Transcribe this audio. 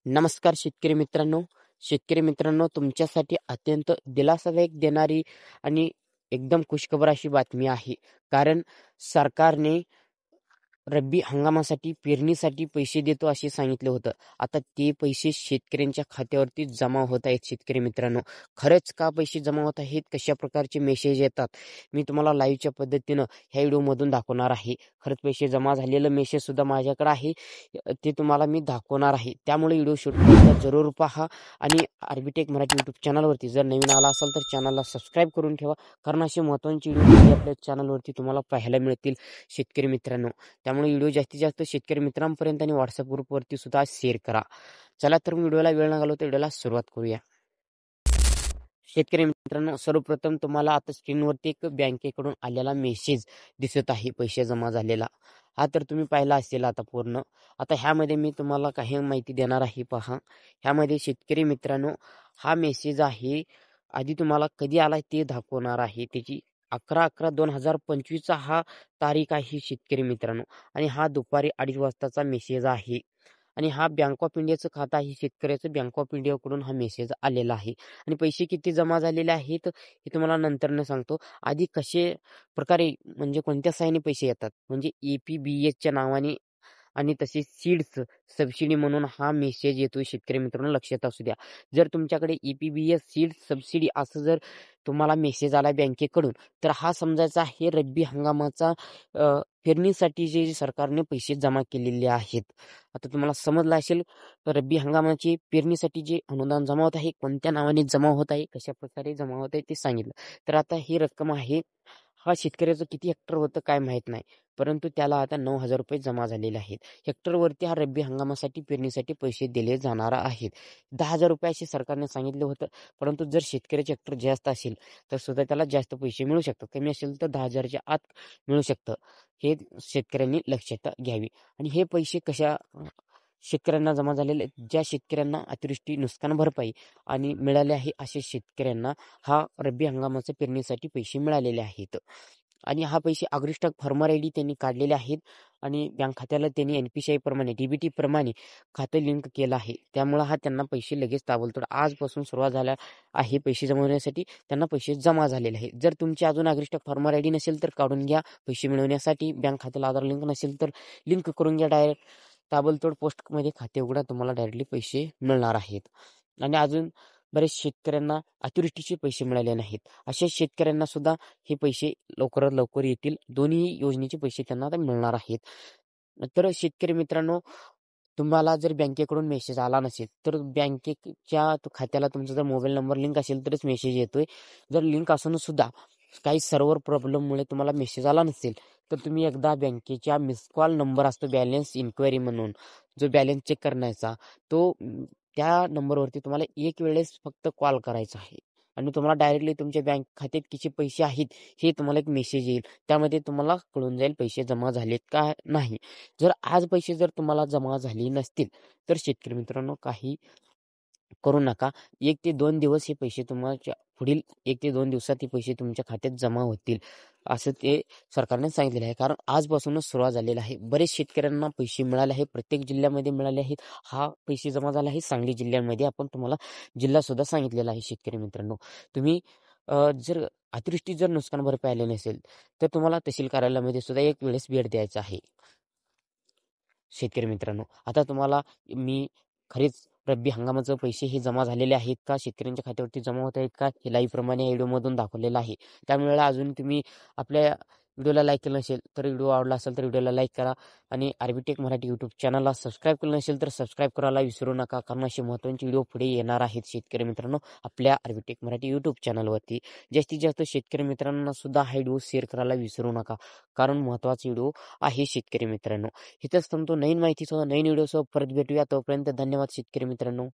नमस्कार शेतकरी मित्रांनो तुमच्यासाठी अत्यंत दिलासादायक देणारी आणि एकदम खुशखबर अशी बातमी आहे. कारण सरकारने रब्बी हंगामासाठी पेरणीसाठी पैसे देतो असे सांगितले होतं. आता ते पैसे शेतकऱ्यांच्या खात्यावरती जमा होत आहेत शेतकरी मित्रांनो. खरंच का पैसे जमा होत आहेत? कशा प्रकारचे मेसेज येतात? मी तुम्हाला लाईव्हच्या पद्धतीनं ह्या व्हिडिओमधून दाखवणार आहे. खरंच पैसे जमा झालेलं मेसेज सुद्धा माझ्याकडे आहे. ते तुम्हाला मी दाखवणार आहे. त्यामुळे व्हिडिओ शेवटपर्यंत जरूर पहा आणि आर्बिटेक मराठी यूट्यूब चॅनलवरती जर नवीन आला असाल तर चॅनलला सबस्क्राईब करून ठेवा. कारण असे महत्त्वाचे व्हिडिओ आपल्या चॅनलवरती तुम्हाला पाहायला मिळतील शेतकरी मित्रांनो. त्यामुळे व्हिडिओ जास्तीत जास्त शेतकरी मित्रांपर्यंत आणि व्हॉट्सअप ग्रुपवरती सुद्धा शेअर करा. चला तर व्हिडिओला वेळ न घालवता व्हिडिओला सुरुवात करूया. शेतकरी मित्रांनो, सर्वप्रथम तुम्हाला आता स्क्रीनवरती एक बँकेकडून आलेला मेसेज दिसत आहे पैसे जमा झालेला. हा तर तुम्ही पाहिला असेल आता पूर्ण. आता ह्यामध्ये मी तुम्हाला काही माहिती देणार आहे. पहा, ह्यामध्ये शेतकरी मित्रांनो हा मेसेज आहे. आधी तुम्हाला कधी आला ते दाखवणार आहे. त्याची 11/11/2025 हा तारीख आहे शेतकरी मित्रांनो. आणि हा दुपारी 2:30 वाजताचा मेसेज आहे. आणि हा बँक ऑफ इंडियाचं खातं आहे शेतकऱ्याचं. बँक ऑफ इंडियाकडून हा मेसेज आलेला आहे. आणि पैसे किती जमा झालेले आहेत हे तुम्हाला नंतरनं सांगतो. आधी कसे प्रकारे म्हणजे कोणत्या सहाय्याने पैसे येतात म्हणजे APBSच्या नावाने आणि तसेच सीड्स सबसिडी म्हणून हा मेसेज येतो शेतकरी मित्रांनो, लक्षात असू द्या. जर तुमच्याकडे EPBS सीड्स सबसिडी असं जर तुम्हाला मेसेज आला बँकेकडून तर हा समजायचा हे रब्बी हंगामाचा पेरणीसाठी जे सरकारने पैसे जमा केलेले आहेत. आता तुम्हाला समजलं असेल रब्बी हंगामाची पेरणीसाठी जे अनुदान जमा होत आहे, कोणत्या नावाने जमा होत आहे, कशा प्रकारे जमा होत आहे ते सांगितलं. तर आता ही रक्कम आहे. हा शेतकऱ्याचं किती हेक्टर होतं काय माहीत नाही. परंतु त्याला आता 9,000 रुपये जमा झालेले आहेत. हेक्टरवरती हा रब्बी हंगामासाठी पेरणीसाठी पैसे दिले जाणार आहेत. 10,000 रुपये असे सरकारने सांगितले होतं. परंतु जर शेतकऱ्याचे हेक्टर जास्त असेल तर सुद्धा त्याला जास्त पैसे मिळू शकतात. कमी असेल तर 10,000च्या आत मिळू शकतं. हे शेतकऱ्यांनी लक्षात घ्यावी. आणि हे पैसे कशा शेतकऱ्यांना जमा झालेले ज्या शेतकऱ्यांना अतिवृष्टी नुकसान भरपाई आणि मिळाले आहे अशा शेतकऱ्यांना हा रब्बी हंगामाच्या पेरणीसाठी पैसे मिळालेले आहेत. आणि हा पैसे अग्रिष्टक फार्मर ID त्यांनी काढलेले आहेत आणि बँक खात्याला त्यांनी NPCI प्रमाणे DBT प्रमाणे खातं लिंक केलं आहे. त्यामुळे हा त्यांना पैसे लगेच ताबडतोब आजपासून सुरुवात झाल्या आहे. पैसे जमा होण्यासाठी त्यांना पैसे जमा झालेले आहेत. जर तुमची अजून अग्रिष्टक फार्मर ID नसेल तर काढून घ्या. पैसे मिळवण्यासाठी बँक खात्याला आधार लिंक नसेल तर लिंक करून घ्या. डायरेक्ट ताबडतोब पोस्टमध्ये खाते उघडा, तुम्हाला डायरेक्टली पैसे मिळणार आहेत. आणि अजून बरेच शेतकऱ्यांना अतिवृष्टीचे पैसे मिळाले नाहीत. अशा शेतकऱ्यांना सुद्धा हे पैसे लवकरात लवकर येतील. दोन्ही योजनेचे पैसे त्यांना आता मिळणार आहेत. तर शेतकरी मित्रांनो, तुम्हाला जर बँकेकडून मेसेज आला नसेल तर बँकेच्या खात्याला तुमचा जर मोबाईल नंबर लिंक असेल तरच मेसेज येतोय. जर लिंक असून सुद्धा काही सर्व्हर प्रॉब्लेममुळे तुम्हाला मेसेज आला नसेल तर तुम्ही एकदा बँकेच्या मिस कॉल नंबर असतो बॅलन्स इन्क्वायरी म्हणून, जो बॅलन्स चेक करण्याचा तो त्या नंबरवरती तुम्हाला एक वेळेस फक्त कॉल करायचा आहे. आणि तुम्हाला डायरेक्टली तुमच्या बँक खात्यात किती पैसे आहेत हे तुम्हाला एक मेसेज येईल. त्यामध्ये तुम्हाला कळून जाईल पैसे जमा झालेत का नाही. जर आज पैसे जर तुम्हाला जमा झाले नसतील तर शेतकरी मित्रांनो काही करू नका. 1 ते 2 दिवस हे पैसे तुमच्या पुढील 1 ते 2 दिवसात हे पैसे तुमच्या खात्यात जमा होतील, असं ते सरकारने सांगितलेलं आहे. कारण आजपासूनच सुरुवात झालेला आहे. बरेच शेतकऱ्यांना पैसे मिळाले आहे. प्रत्येक जिल्ह्यामध्ये मिळाले आहेत. हा पैसे जमा झाला आहे सांगली जिल्ह्यामध्ये. आपण तुम्हाला जिल्हासुद्धा सांगितलेला आहे शेतकरी मित्रांनो. तुम्ही जर अतिवृष्टी जर नुकसान भरपाई आले नसेल तर तुम्हाला तहसील कार्यालयामध्ये सुद्धा एक वेळेस भेट द्यायचा आहे शेतकरी मित्रांनो. आता तुम्हाला मी खरेच रब्बी हंगामाचे पैसे हे जमा झालेले आहेत का, शेतकऱ्यांच्या खात्यावरती जमा होत आहेत का, हे लाईव्ह प्रमाणे व्हिडिओमधून दाखवलेलं आहे. त्यामुळे अजून तुम्ही आपल्या व्हिडिओला लाईक केलं नसेल तर व्हिडिओ आवडला असेल तर व्हिडिओला लाईक करा. आणि आर्बिटेक मराठी यूट्यूब चॅनलला सबस्क्राईब केलं नसेल तर सबस्क्राईब करायला विसरू नका. कारण असे महत्त्वाचे व्हिडिओ पुढे येणार आहेत शेतकरी मित्रांनो आपल्या आर्बिटेक मराठी यूट्यूब चॅनलवरती. जास्तीत जास्त शेतकरी मित्रांना सुद्धा हा व्हिडिओ शेअर करायला विसरू नका. कारण महत्त्वाचा व्हिडिओ आहे शेतकरी मित्रांनो. इथंच थांबतो. नवीन माहितीसह नवीन व्हिडिओसह परत भेटूया. तोपर्यंत धन्यवाद शेतकरी मित्रांनो.